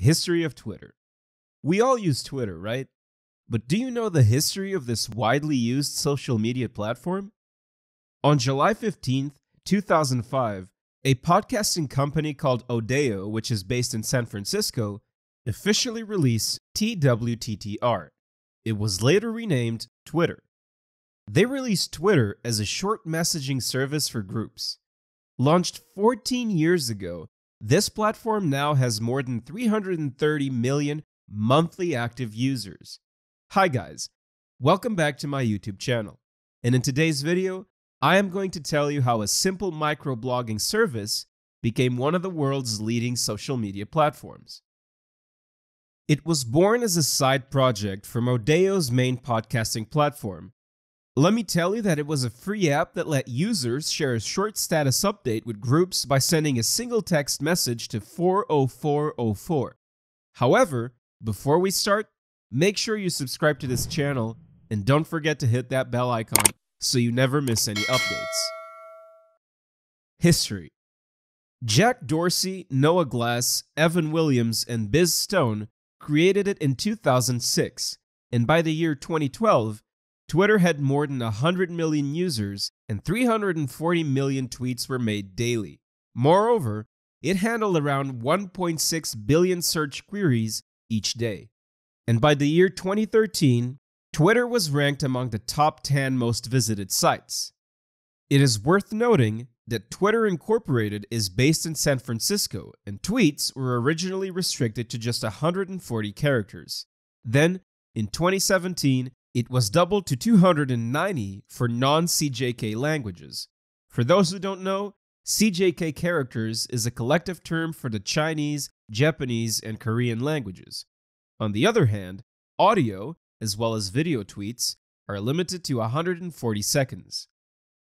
History of Twitter. We all use Twitter, right? But do you know the history of this widely used social media platform? On July 15th, 2005, a podcasting company called Odeo, which is based in San Francisco, officially released TWTTR. It was later renamed Twitter. They released Twitter as a short messaging service for groups. Launched 14 years ago, this platform now has more than 330 million monthly active users. Hi guys, welcome back to my YouTube channel. And in today's video, I am going to tell you how a simple microblogging service became one of the world's leading social media platforms. It was born as a side project from Odeo's main podcasting platform. Let me tell you that it was a free app that let users share a short status update with groups by sending a single text message to 40404. However, before we start, make sure you subscribe to this channel and don't forget to hit that bell icon so you never miss any updates. History. Jack Dorsey, Noah Glass, Evan Williams, and Biz Stone created it in 2006, and by the year 2012, Twitter had more than 100 million users and 340 million tweets were made daily. Moreover, it handled around 1.6 billion search queries each day. And by the year 2013, Twitter was ranked among the top 10 most visited sites. It is worth noting that Twitter Incorporated is based in San Francisco, and tweets were originally restricted to just 140 characters. Then, in 2017, it was doubled to 290 for non-CJK languages. For those who don't know, CJK characters is a collective term for the Chinese, Japanese, and Korean languages. On the other hand, audio, as well as video tweets, are limited to 140 seconds.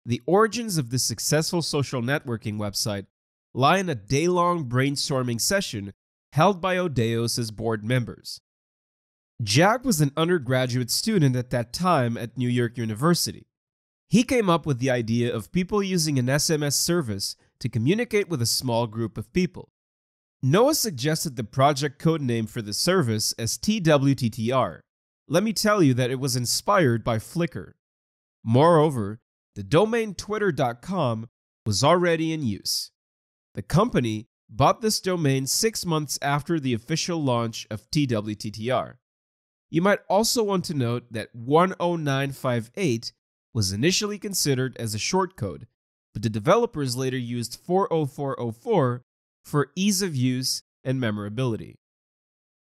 The origins of this successful social networking website lie in a day-long brainstorming session held by Odeo's board members. Jack was an undergraduate student at that time at New York University. He came up with the idea of people using an SMS service to communicate with a small group of people. Noah suggested the project codename for the service as TWTTR. Let me tell you that it was inspired by Flickr. Moreover, the domain twitter.com was already in use. The company bought this domain 6 months after the official launch of TWTTR. You might also want to note that 10958 was initially considered as a shortcode, but the developers later used 40404 for ease of use and memorability.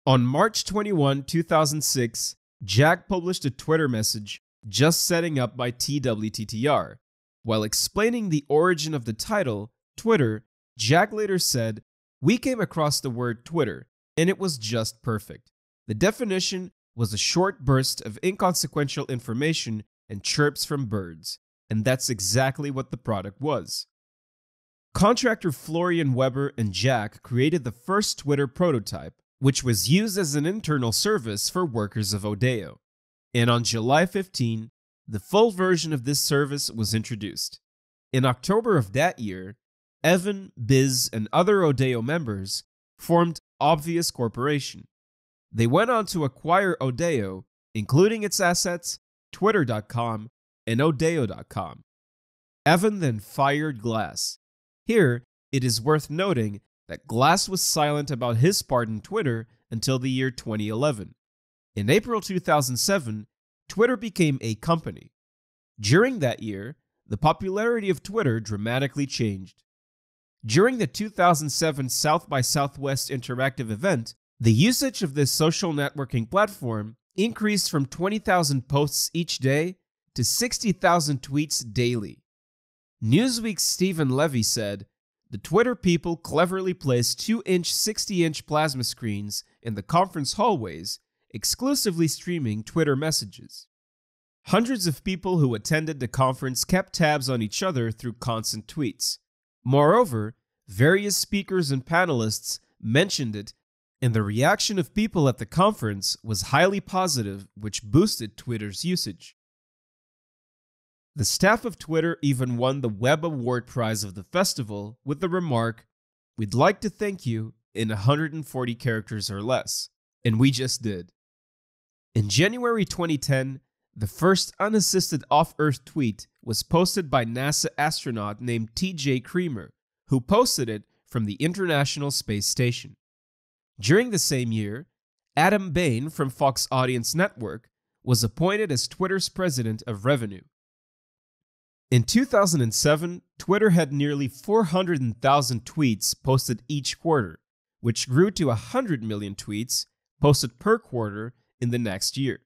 On March 21, 2006, Jack published a Twitter message just setting up by TWTTR. While explaining the origin of the title, Twitter, Jack later said, "We came across the word Twitter, and it was just perfect. The definition was a short burst of inconsequential information and chirps from birds, and that's exactly what the product was." Contractor Florian Weber and Jack created the first Twitter prototype, which was used as an internal service for workers of Odeo. And on July 15, the full version of this service was introduced. In October of that year, Evan, Biz, and other Odeo members formed Obvious Corporation. They went on to acquire Odeo, including its assets, Twitter.com, and Odeo.com. Evan then fired Glass. Here, it is worth noting that Glass was silent about his part in Twitter until the year 2011. In April 2007, Twitter became a company. During that year, the popularity of Twitter dramatically changed. During the 2007 South by Southwest interactive event, the usage of this social networking platform increased from 20,000 posts each day to 60,000 tweets daily. Newsweek's Stephen Levy said, "The Twitter people cleverly placed 2-inch, 60-inch plasma screens in the conference hallways, exclusively streaming Twitter messages." Hundreds of people who attended the conference kept tabs on each other through constant tweets. Moreover, various speakers and panelists mentioned it, and the reaction of people at the conference was highly positive, which boosted Twitter's usage. The staff of Twitter even won the Web Award Prize of the festival with the remark, "We'd like to thank you in 140 characters or less. And we just did. In January 2010, the first unassisted off-Earth tweet was posted by NASA astronaut named T.J. Creamer, who posted it from the International Space Station. During the same year, Adam Bain from Fox Audience Network was appointed as Twitter's president of revenue. In 2007, Twitter had nearly 400,000 tweets posted each quarter, which grew to 100 million tweets posted per quarter in the next year.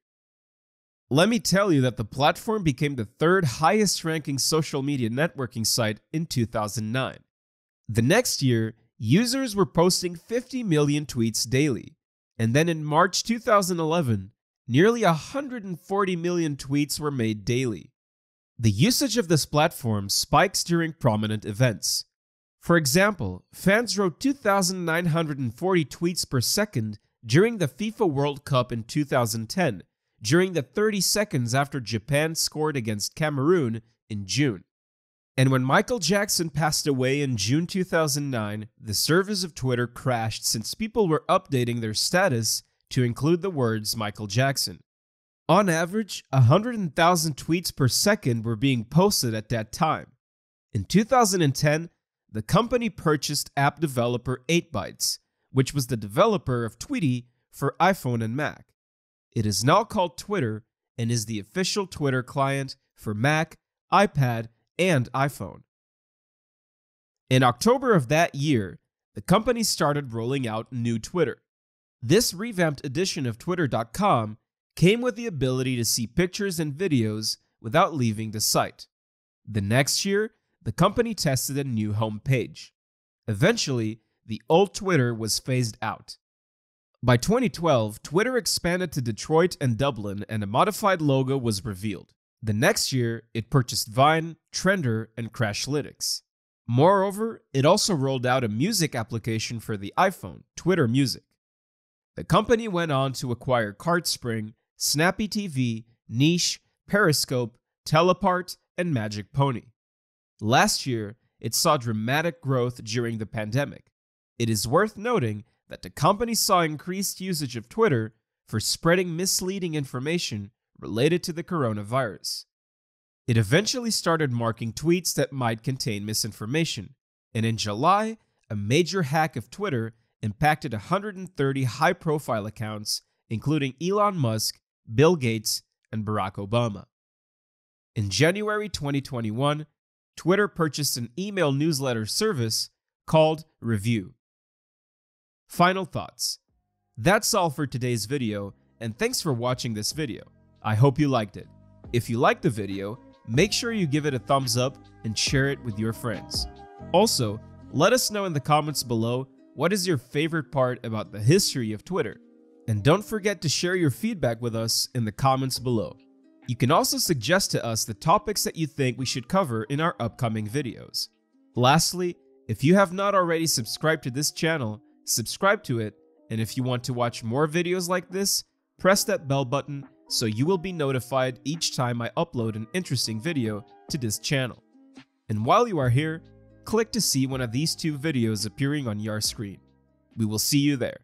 Let me tell you that the platform became the third highest ranking social media networking site in 2009. The next year, users were posting 50 million tweets daily, and then in March 2011, nearly 140 million tweets were made daily. The usage of this platform spikes during prominent events. For example, fans wrote 2,940 tweets per second during the FIFA World Cup in 2010, during the 30 seconds after Japan scored against Cameroon in June. And when Michael Jackson passed away in June 2009, the service of Twitter crashed since people were updating their status to include the words Michael Jackson. On average, 100,000 tweets per second were being posted at that time. In 2010, the company purchased app developer 8bytes, which was the developer of Tweety for iPhone and Mac. It is now called Twitter and is the official Twitter client for Mac, iPad, and iPhone. In October of that year, the company started rolling out New Twitter. This revamped edition of Twitter.com came with the ability to see pictures and videos without leaving the site. The next year, the company tested a new homepage. Eventually, the old Twitter was phased out. By 2012, Twitter expanded to Detroit and Dublin, and a modified logo was revealed. The next year, it purchased Vine, Trender, and Crashlytics. Moreover, it also rolled out a music application for the iPhone, Twitter Music. The company went on to acquire CardSpring, Snappy TV, Niche, Periscope, Telepart, and Magic Pony. Last year, it saw dramatic growth during the pandemic. It is worth noting that the company saw increased usage of Twitter for spreading misleading information related to the coronavirus. It eventually started marking tweets that might contain misinformation, and in July, a major hack of Twitter impacted 130 high-profile accounts, including Elon Musk, Bill Gates, and Barack Obama. In January 2021, Twitter purchased an email newsletter service called Review. Final thoughts. That's all for today's video, and thanks for watching this video. I hope you liked it. If you liked the video, make sure you give it a thumbs up and share it with your friends. Also, let us know in the comments below what is your favorite part about the history of Twitter. And don't forget to share your feedback with us in the comments below. You can also suggest to us the topics that you think we should cover in our upcoming videos. Lastly, if you have not already subscribed to this channel, subscribe to it, and if you want to watch more videos like this, press that bell button so you will be notified each time I upload an interesting video to this channel. And while you are here, click to see one of these two videos appearing on your screen. We will see you there.